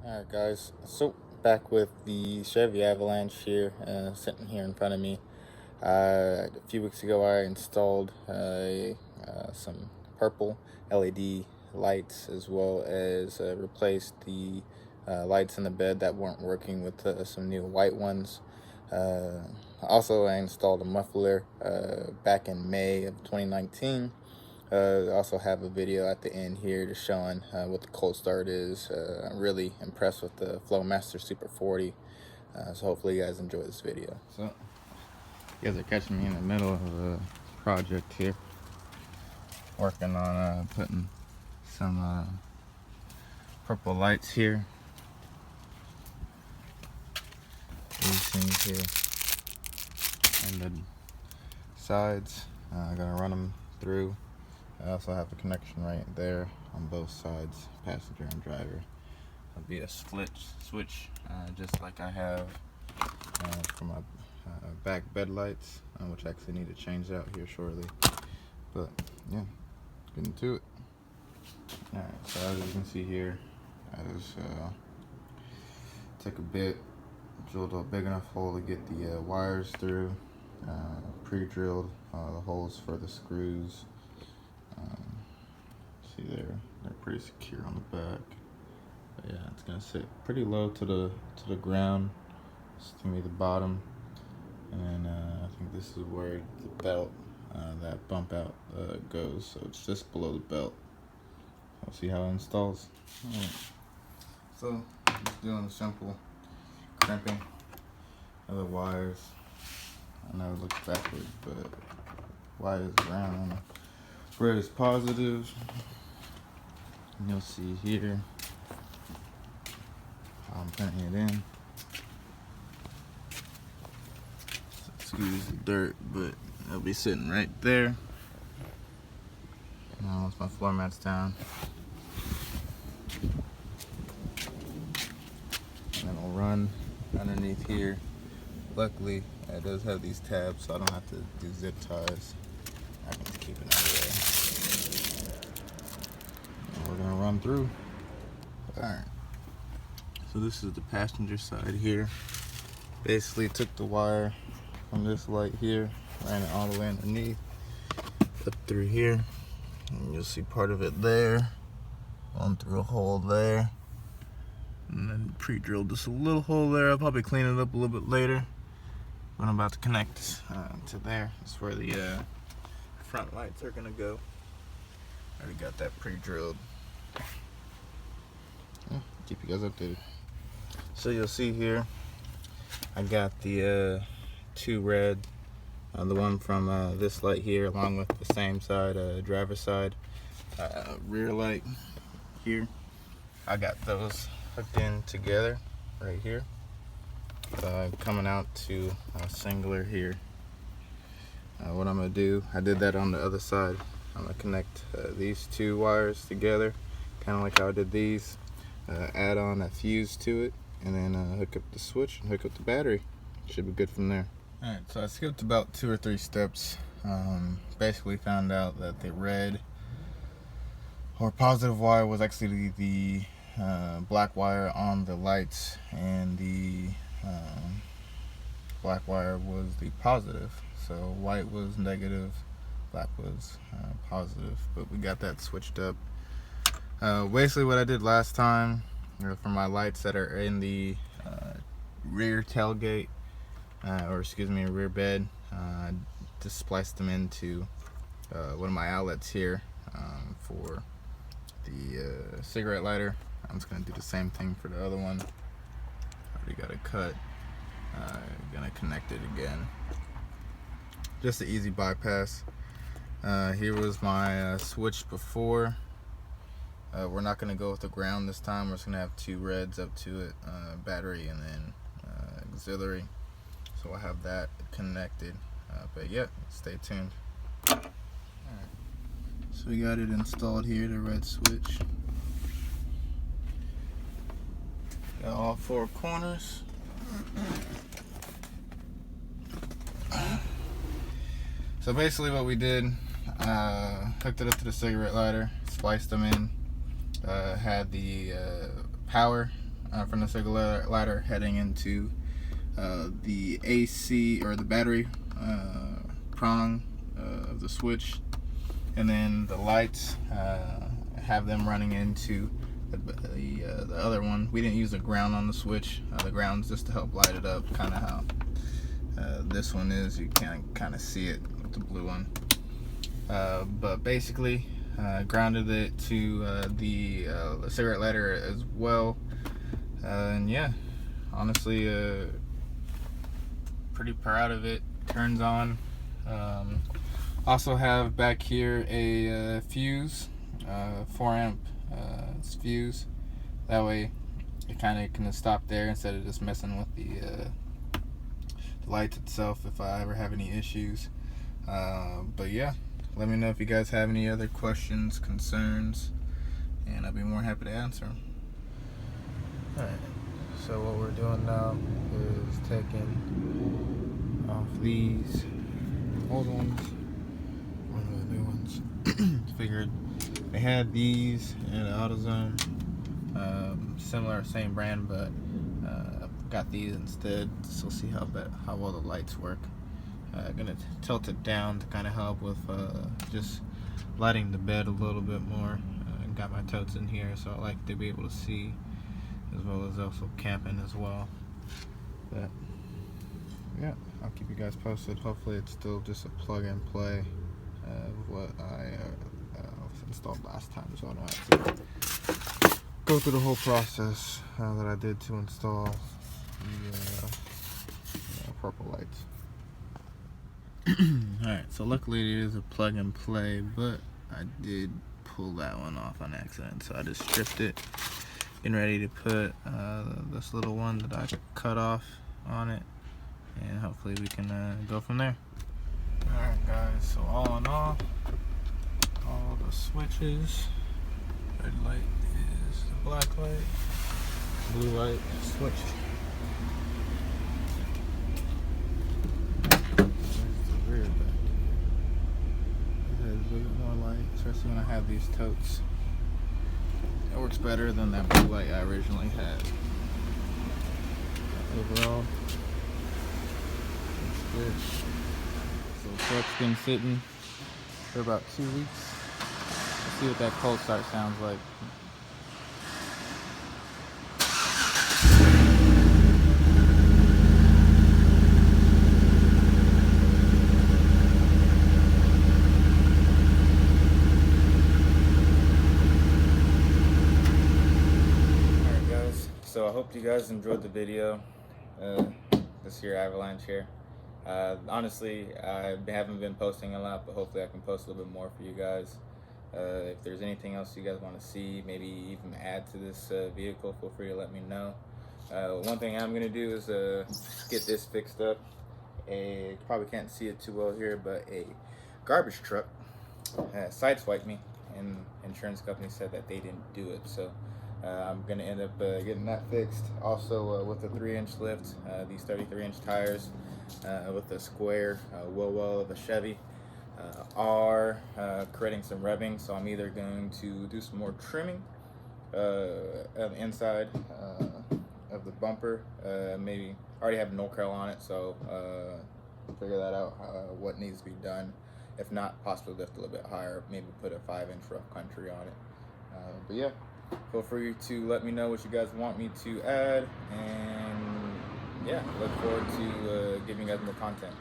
Alright guys, so back with the Chevy Avalanche here, sitting here in front of me. A few weeks ago I installed some purple LED lights, as well as replaced the lights in the bed that weren't working with some new white ones. Also, I installed a muffler back in May of 2019. I also have a video at the end here just showing what the cold start is. I'm really impressed with the Flowmaster Super 40, so hopefully you guys enjoy this video. So, you guys are catching me in the middle of a project here, working on putting some purple lights here. These things here and the sides. I'm gonna run them through. I also have a connection right there on both sides, passenger and driver. It'll be a split switch, just like I have for my back bed lights, which I actually need to change out here shortly. But yeah, getting to it. Alright, so as you can see here, I just took a bit, drilled a big enough hole to get the wires through, pre-drilled the holes for the screws. See there, they're pretty secure on the back. But yeah, it's gonna sit pretty low to the ground. It's to me the bottom, and I think this is where the belt, that bump out goes. So it's just below the belt. I'll see how it installs. Alright. So just doing a simple crimping of the wires. I know it looks backwards, but white is brown, red is positive. And you'll see here how I'm putting it in. So excuse the dirt, but it'll be sitting right there. Now once my floor mat's down, and it'll run underneath here. Luckily, it does have these tabs, so I don't have to do zip ties. I can just keep it out of there. And we're gonna run through. Alright. So this is the passenger side here. Basically took the wire from this light here, ran it all the way underneath, up through here. And you'll see part of it there, going through a hole there. And then pre-drilled just a little hole there. I'll probably clean it up a little bit later. But I'm about to connect to there. That's where the front lights are gonna go. I already got that pre-drilled. Yeah, keep you guys updated. So you'll see here, I got the two red, the one from this light here, along with the same side, driver's side, rear light here. I got those hooked in together right here. Coming out to a singular here. What I'm gonna do, I did that on the other side. I'm gonna connect these two wires together, kind of like how I did these. Add on a fuse to it, and then hook up the switch and hook up the battery. Should be good from there. Alright, so I skipped about 2 or 3 steps. Basically found out that the red or positive wire was actually the black wire on the lights, and the black wire was the positive. So white was negative, black was positive, but we got that switched up. Basically what I did last time, for my lights that are in the rear tailgate, or excuse me, rear bed, just spliced them into one of my outlets here for the cigarette lighter. I'm just gonna do the same thing for the other one. Already got it cut. Gonna connect it again. Just an easy bypass. Here was my switch before. We're not gonna go with the ground this time. We're just gonna have 2 reds up to it, battery and then auxiliary. So I'll have that connected. But yeah, stay tuned. Alright. So we got it installed here, the red switch. Got all 4 corners. So basically what we did, hooked it up to the cigarette lighter, spliced them in, had the power from the cigarette lighter heading into the AC or the battery prong of the switch, and then the lights have them running into the other one. We didn't use the ground on the switch. The ground's just to help light it up, kind of how this one is. You can kind of see it with the blue one. But basically, grounded it to the cigarette lighter as well. And yeah, honestly, pretty proud of it. Turns on. Also have back here a fuse, 4 amp fuse. That way it kind of can stop there instead of just messing with the lights itself if I ever have any issues. But yeah, let me know if you guys have any other questions, concerns, and I'll be more happy to answer them. Alright, so what we're doing now is taking off these old ones, one of the new ones. Figured they had these in AutoZone, similar, same brand, but got these instead. So see how well the lights work. Gonna tilt it down to kind of help with just lighting the bed a little bit more. Got my totes in here, so I like to be able to see, as well as also camping as well. But yeah, I'll keep you guys posted. Hopefully it's still just a plug and play of what I installed last time, so I don't have to go through the whole process that I did to install the purple lights. Alright, so luckily it is a plug and play, but I did pull that one off on accident, so I just stripped it, getting ready to put this little one that I cut off on it, and hopefully we can go from there. Alright guys, so all in all the switches, red light is the black light, blue light is switch. Especially when I have these totes, it works better than that blue light I originally had. Overall, it's good. So the truck's been sitting for about 2 weeks. Let's see what that cold start sounds like. So I hope you guys enjoyed the video. This here Avalanche here. Honestly, I haven't been posting a lot, but hopefully I can post a little bit more for you guys. If there's anything else you guys want to see, maybe even add to this vehicle, feel free to let me know. One thing I'm gonna do is get this fixed up. You probably can't see it too well here, but a garbage truck sideswiped me, and insurance company said that they didn't do it. So I'm gonna end up getting that fixed. Also with a 3-inch lift, these 33-inch tires with the square wheel well of a Chevy are creating some rebbing, so I'm either going to do some more trimming of the inside of the bumper. Maybe already have no curl on it, so figure that out, what needs to be done. If not, possibly lift a little bit higher, maybe put a 5-inch rough country on it. But yeah, feel free to let me know what you guys want me to add, and yeah, look forward to giving you guys more content.